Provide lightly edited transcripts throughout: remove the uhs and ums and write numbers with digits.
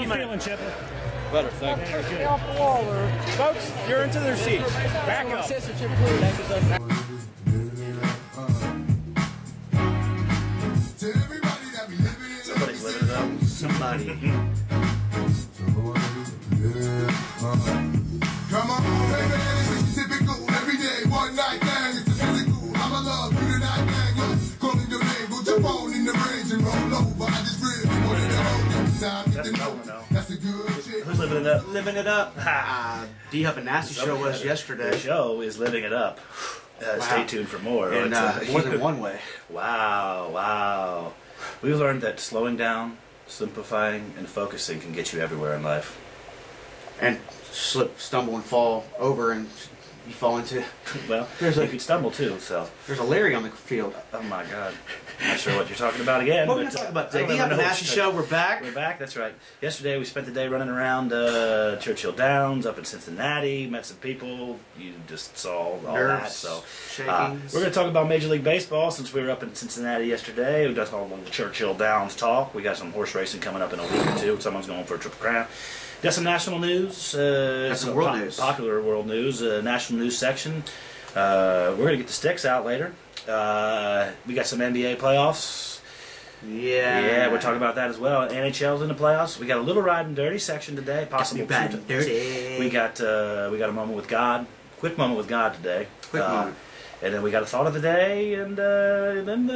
you feeling, Chip? Better, thank you. Stay off the wall there. Folks, you're into their seats. Back up. Somebody's living it up. Somebody. Come on, baby, it's typical. Every day, one night gang, it's a physical. I'ma love you tonight, gang. Yo, calling your name, put your phone in the range and roll over. I just really wanted to hold you. Time get to know. That's a good shit. Who's living it up? Living it up. D-Huff and Nasty show was yesterday. The show is living it up. Wow. Stay tuned for more. And more than one way. Wow, wow. We've learned that slowing down, simplifying, and focusing can get you everywhere in life. And slip, stumble, and fall over, and you fall into. Well, you could stumble too. So there's a Larry on the field. Oh my God! I'm not sure what you're talking about again. What are we going to talk about today? D-Huff and Nasty show. We're back. We're back. That's right. Yesterday we spent the day running around Churchill Downs up in Cincinnati. Met some people. You just saw all that. So shaking. We're going to talk about Major League Baseball since we were up in Cincinnati yesterday. We got all the Churchill Downs talk. We got some horse racing coming up in a week or two. Someone's going for a Triple Crown. Got some national news. Got some world news. Popular world news. National news section. We're going to get the sticks out later. We got some NBA playoffs. Yeah, we're talking about that as well. NHL's in the playoffs. We got a little ride and dirty section today. Possibly bad and dirty. We got a moment with God. Quick moment with God today. Quick moment. And then we got a thought of the day, and then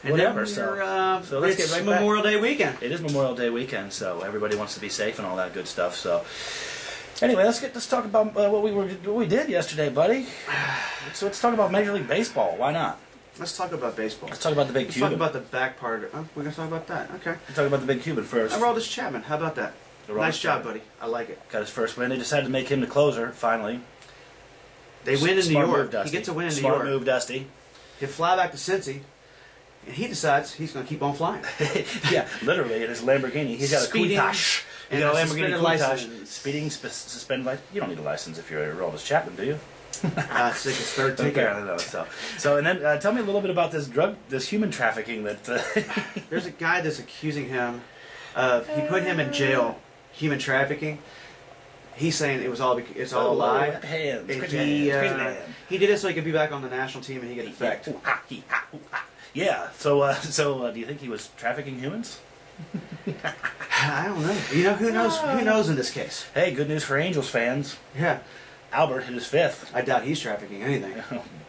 whatever. So let's get right back. Memorial Day weekend. It is Memorial Day weekend, so everybody wants to be safe and all that good stuff. So anyway, let's talk about what we did yesterday, buddy. So let's talk about Major League Baseball. Why not? Let's talk about baseball. Let's talk about the big Cuban. Let's talk about the back part. Oh, we're gonna talk about that. Okay. Let's talk about the big Cuban first. Aroldis Chapman. How about that? Nice job, buddy. I like it. Got his first win. They decided to make him the closer finally. They win in New York. He gets a win in New York. Smart move, Dusty. He'll fly back to Cincy, and he decides he's going to keep on flying. Yeah, literally, in his Lamborghini. He's got a Countach. He's got a Lamborghini Countach. Speeding, suspended license. You don't need a license if you're Aroldis Chapman, do you? It's like his third ticket. I don't know. So, and then tell me a little bit about this human trafficking that. There's a guy that's accusing him of. He put him in jail, human trafficking. He's saying it's all a lie. Hands. He did it so he could be back on the national team and he get effect. Yeah. So do you think he was trafficking humans? I don't know. You know who knows? Who knows in this case? Hey, good news for Angels fans. Yeah. Albert hit his fifth. I doubt he's trafficking anything.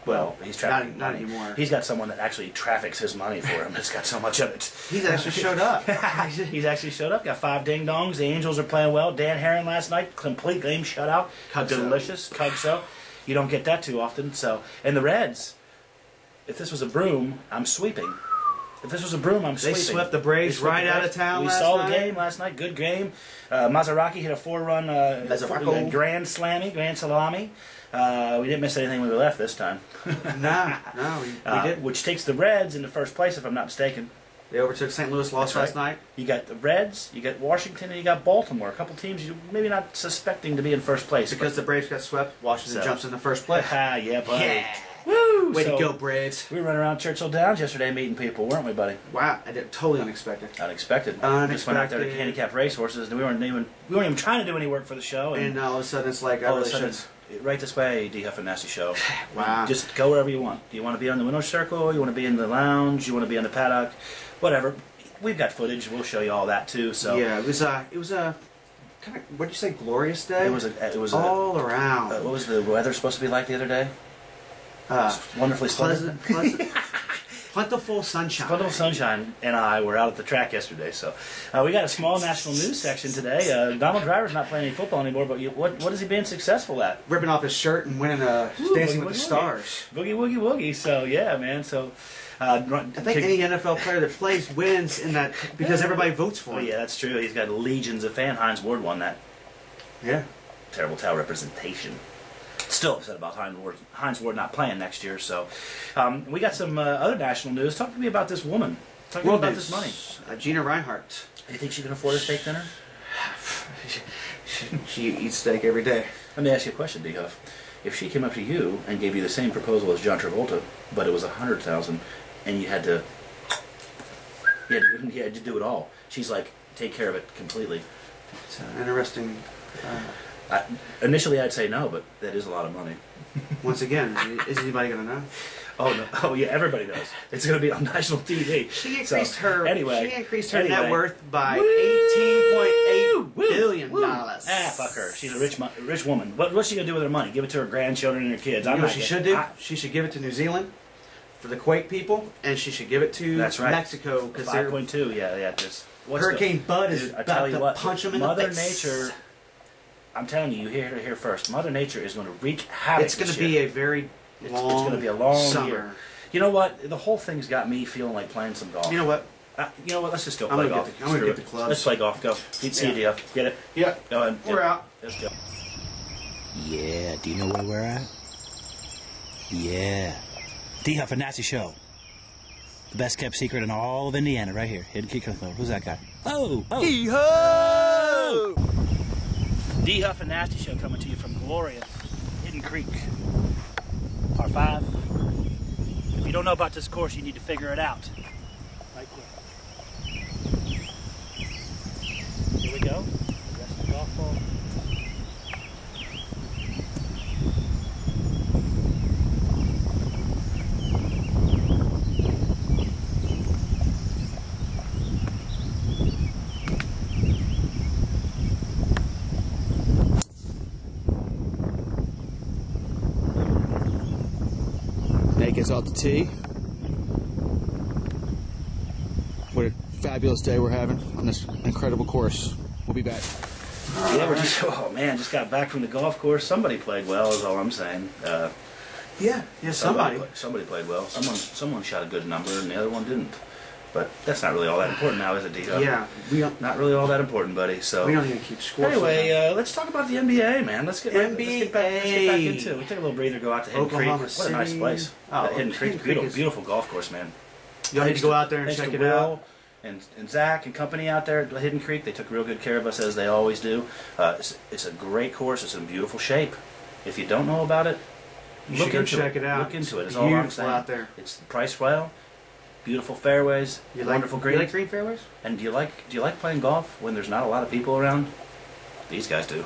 Well, he's trafficking not anymore. He's got someone that actually traffics his money for him. It's got so much of it. He's actually showed up. He's actually showed up. Got 5 ding-dongs. The Angels are playing well. Dan Herron last night, complete game shutout. Delicious. Cugso. You don't get that too often. So, and the Reds, if this was a broom, I'm sweeping. If this was a broom, I'm sweeping. They swept the Braves right out of town last night. We saw the game last night. Good game. Maserati hit a 4-run grand salami. We didn't miss anything when we left this time. No, we didn't. Which takes the Reds into first place, if I'm not mistaken. They overtook St. Louis, lost last night. You got the Reds, you got Washington, and you got Baltimore. A couple teams you're maybe not suspecting to be in first place. Because the Braves got swept, Washington jumps in the first place. Yeah, buddy. Yeah. Woo! Way to go, Braves. We were running around Churchill Downs yesterday meeting people, weren't we, buddy? Wow, totally unexpected. Unexpected. Just went out there to handicap racehorses, and we weren't even trying to do any work for the show. And all of a sudden, it's like, all of a sudden, right this way, D-Huff and Nasty Show. Wow. Just go wherever you want. Do you want to be on the winner's circle? You want to be in the lounge? You want to be in the paddock? Whatever. We've got footage. We'll show you all that too. So yeah, it was a kind of, what'd you say, glorious day? It was all around. What was the weather supposed to be like the other day? Wonderfully pleasant, plentiful sunshine. Plentiful sunshine, and I were out at the track yesterday. So we got a small national news section today. Donald Driver's not playing any football anymore, but what is he being successful at? Ripping off his shirt and winning Dancing with the Stars. Boogie woogie woogie. So yeah, man. So. I think any NFL player that plays wins in that because everybody votes for him. Oh, yeah, that's true. He's got legions of fans. Hines Ward won that. Yeah. Terrible towel representation. Still upset about Hines Ward not playing next year. So we got some other national news. Talk to me about this woman. Talk to me about this money. Gina Reinhardt. Do you think she can afford a steak dinner? She eats steak every day. Let me ask you a question, D-Huff. If she came up to you and gave you the same proposal as John Travolta, but it was $100,000, and you had to do it all. She's like, take care of it completely. It's interesting. Initially, I'd say no, but that is a lot of money. Once again, is anybody going to know? Oh no! Oh yeah, everybody knows. It's going to be on national TV. She increased her Anyway, net worth by $18.8 billion. Ah, fuck her. She's a rich woman. What's she going to do with her money? Give it to her grandchildren and her kids? You know what she should do? She should give it to New Zealand for the Quake people, and she should give it to Mexico because 5.2. Yeah. Hurricane Bud is about to punch them in the face. Mother Nature. I'm telling you, you hear it here first. Mother Nature is going to wreak havoc. It's going to be a very long It's going to be a long summer. year. You know what? The whole thing's got me feeling like playing some golf. You know what? Let's just go play golf. I'm going to get the clubs. Let's play golf. Go. See you, Dio. Get it? Yeah. Go ahead. We're out. Let's go. Yeah, do you know where we're at? Yeah. D-Huff and Nasty Show. The best kept secret in all of Indiana, right here. Hidden Creek Road. Who's that guy? Oh! D-Huff! D-Huff and Nasty Show coming to you from glorious Hidden Creek. Par 5. If you don't know about this course, you need to figure it out. Right quick. Here we go. Rest of the golf ball. Nate gets off the tee. What a fabulous day we're having on this incredible course. We'll be back. Yeah, just got back from the golf course. Somebody played well, is all I'm saying. Somebody played well. Someone shot a good number, and the other one didn't. But that's not really all that important now, is it, D-Huff? Yeah, we don't. Not really all that important, buddy. So We don't even keep score. anyway, let's talk about the NBA, man. Let's get back into it. We take a little breather, go out to Hidden Oklahoma Creek. What a nice City. place. Oh, Hidden Creek, beautiful golf course, man. Y'all need to go out there and check it out. And Zach and company out there at Hidden Creek, they took real good care of us, as they always do. It's a great course. It's in beautiful shape. If you don't know about it, Look into it. Look into it. Is It's all I'm beautiful saying. out there. It's priced well. Beautiful fairways. Wonderful greens. You like green fairways? And do you like playing golf when there's not a lot of people around? These guys do.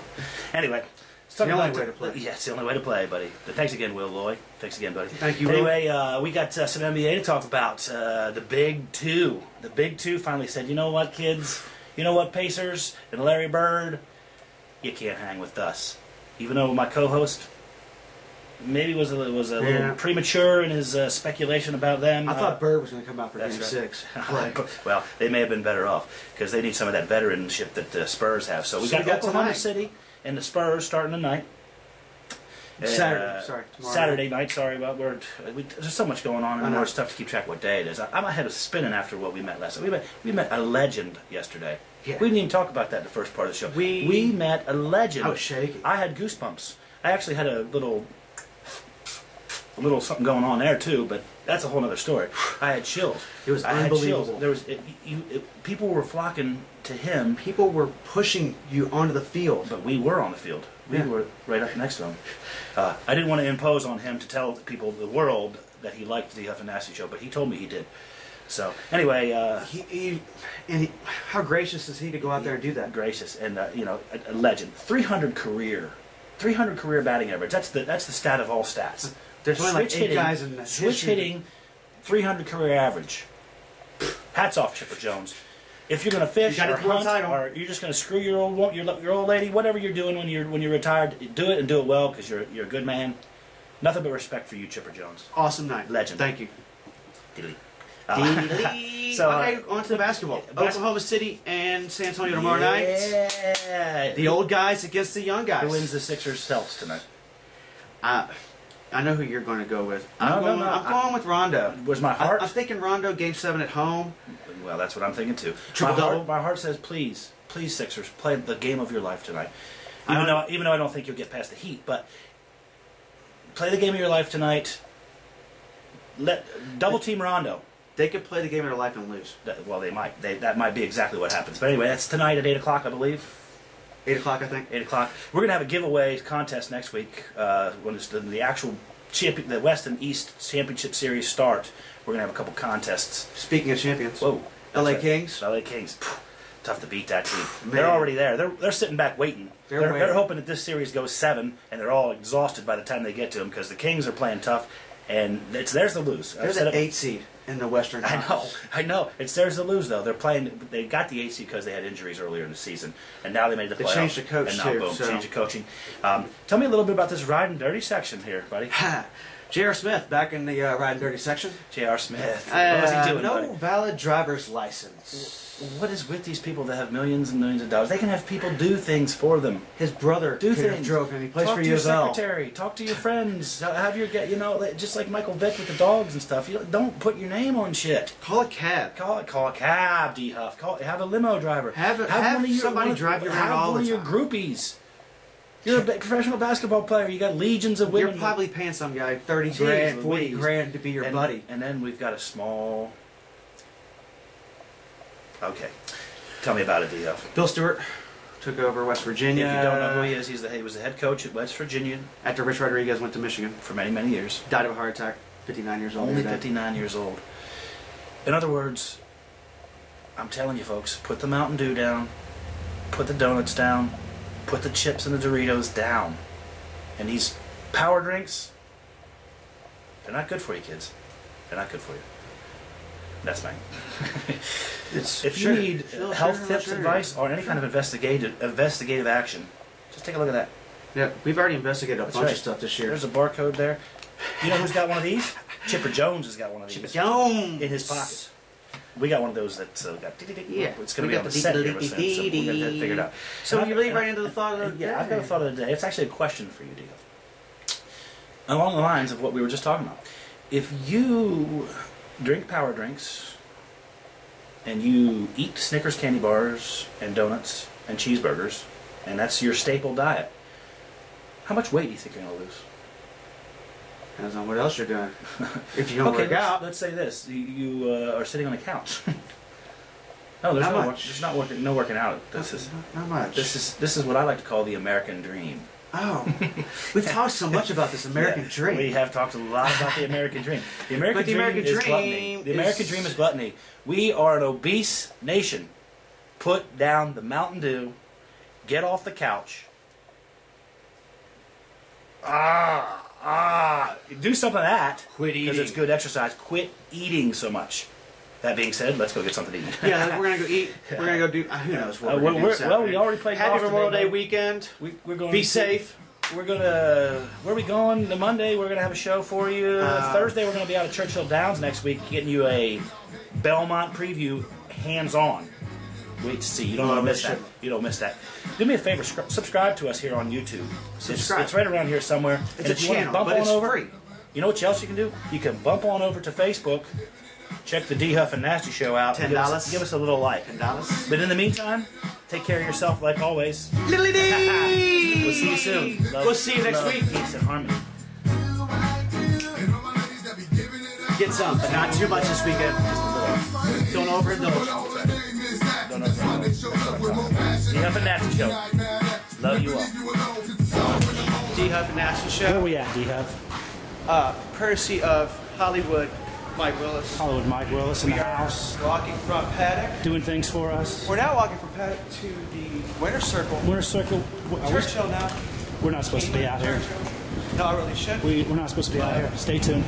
Anyway, It's the only way to play. Yeah, it's the only way to play, buddy. But thanks again, Will Loy. Thanks again, buddy. Thank you, Will. Anyway, we got some NBA to talk about. The Big Two. The Big Two finally said, you know what, kids? You know what, Pacers and Larry Bird? You can't hang with us. Even though my co-host maybe was a little premature in his speculation about them. I thought Bird was going to come out for That's Game right. 6. Well, they may have been better off because they need some of that veteranship that the Spurs have. So we So got we got Oklahoma tonight. City and the Spurs starting tonight. Saturday, sorry, tomorrow Saturday night. Sorry, but there's so much going on, and it's tough to keep track of what day it is. I'm ahead of spinning after what we met last night. We met a legend yesterday. Yeah. We didn't even talk about that in the first part of the show. We met a legend. I was shaking. I had goosebumps. I actually had a little something going on there too, but that's a whole other story. I had chills. It was I had unbelievable. chills. There was people were flocking to him, People were pushing you onto the field. but we were on the field. We Yeah. were right up next to him. I didn't want to impose on him to tell the people, the world, that he liked the Huff and Nasty Show, but he told me he did. So anyway, How gracious is he to go out there and do that? gracious and a legend. 300 career batting average. That's the stat of all stats. There's only like Switch 8 guys in the switch history. hitting, 300 career average. Hats off, Chipper Jones. If you're going to fish You got or it for a hunt, title. or you're just going to screw your old lady, whatever you're doing when you're retired, do it and do it well because you're a good man. Nothing but respect for you, Chipper Jones. Awesome night. Legend. Thank you. So, okay, on to the basketball. Oklahoma City and San Antonio tomorrow night. Yeah. The old guys against the young guys. Who wins the Sixers Celtics tonight? I know who you're going to go with. No, I'm no, going, no, I'm going with Rondo. Where's my heart? I'm thinking Rondo Game 7 at home. Well, that's what I'm thinking too. Triple-double? My heart says, please, Sixers, play the game of your life tonight. Even though I don't think you'll get past the Heat, but play the game of your life tonight. Double team Rondo. They could play the game of their life and lose. Well, they might. That might be exactly what happens. But anyway, that's tonight at 8 o'clock, I believe. 8 o'clock, I think. 8 o'clock. We're gonna have a giveaway contest next week when the actual the West and East Championship Series start. We're gonna have a couple contests. Speaking of champions. Whoa. LA That's right. Kings. LA Kings. tough to beat that team. Man. They're already there. They're sitting back waiting. They're They're waiting. hoping that this series goes 7, and they're all exhausted by the time they get to them because the Kings are playing tough, and it's theirs to lose. There's an 8 seed in the Western Conference. I know. It's theirs to lose, though. They're playing. They got the 8 seed because they had injuries earlier in the season, and now they made the They playoffs. changed the coach, and now, too, boom, so- change the coaching. Tell me a little bit about this Riding Dirty section here, buddy. J.R. Smith back in the Riding Dirty section. J.R. Smith. What was he doing, no buddy? valid driver's license. What is with these people that have millions and millions of dollars? They can have people do things for them. His brother Do could have things. drove him. He plays Talk for to your USL. secretary. Talk to your friends. Have your just like Michael Vick with the dogs and stuff. Don't put your name on shit. Call a cab. Call a cab, D Huff. Have a limo driver. Have one of your- somebody one of- drive you around have all one the of time. your groupies. You're a professional basketball player. You got legions of women. You're probably paying some guy 30 Jeez grand, 40 Louise. grand to be your buddy. And then we've got a small. Okay, tell me about it, D Huff. Bill Stewart took over West Virginia. If you don't know who he is, he was the head coach at West Virginia After Rich Rodriguez went to Michigan. for many, many years. Died of a heart attack. 59 years old. Only today. 59 years old. In other words, I'm telling you folks, put the Mountain Dew down, put the donuts down, put the chips and the Doritos down. And these power drinks, they're not good for you, kids. They're not good for you. That's mine. It's If you need health tips, advice, or any kind of investigative action, just take a look at that. Yeah, we've already investigated a That's bunch right. of stuff this year. There's a barcode there. You know who's got one of these? Chipper Jones has got one of these Jones in his pocket. We got one of those that got. Yeah. It's going We to be got on the the set here dee-dee-dee-dee. soon, so we'll get that figured out. So And you I've- lead right into the thought of the Yeah, day. I've got a thought of the day. It's actually a question for you, Dio. Along the lines of what we were just talking about. If you drink power drinks and you eat Snickers candy bars and donuts and cheeseburgers, and that's your staple diet, how much weight do you think you're going to lose? Depends on what else you're doing. If you don't Okay, work out, let's say this. You are sitting on a couch. No, there's Not no, much. there's not working, no working out. This is not much. this is what I like to call the American dream. Oh, we've talked so much about this American Yeah, dream. We have talked a lot about the American dream. The American But the dream American is dream gluttony. The American is- dream is gluttony. We are an obese nation. Put down the Mountain Dew. Get off the couch. Do some of that. Quit because it's eating. good exercise. Quit eating so much. That being said, let's go get something to eat. Yeah, we're gonna go eat. We're gonna go do. Who knows what we're well, gonna do we're- this well, we afternoon. already played Happy golf Memorial today, Day bud. weekend. We're going. Be safe. We're gonna. Where are we going? The Monday. We're gonna have a show for you. Thursday, we're gonna be out at Churchill Downs next week, getting you a Belmont preview, hands-on. Wait to see. You don't want to miss that. You don't miss that. Do me a favor. Subscribe to us here on YouTube. Subscribe. It's right around here somewhere. It's And a if you wanna channel, bump but on it's over, free. You know what else you can do? You can bump on over to Facebook. Check the D Huff and Nasty Show out. $10. Give us a little like. $10. But in the meantime, take care of yourself like always. Liddly dee. We'll see you soon. Love, We'll see you next love, week. Peace and harmony. Get some, but not too much this weekend. Don't overindulge. D Huff and Nasty Show. Love you all. D Huff and Nasty Where are Show. we at, D-Hub? Courtesy of Hollywood Mike Willis. Hollywood Mike Willis in the house, Walking from Paddock. doing things for us. We're now walking from Paddock to the Winter Circle. Winter Circle. Churchill now. We're not supposed to be out here. No, I really should. We're not supposed to be out here. Stay tuned.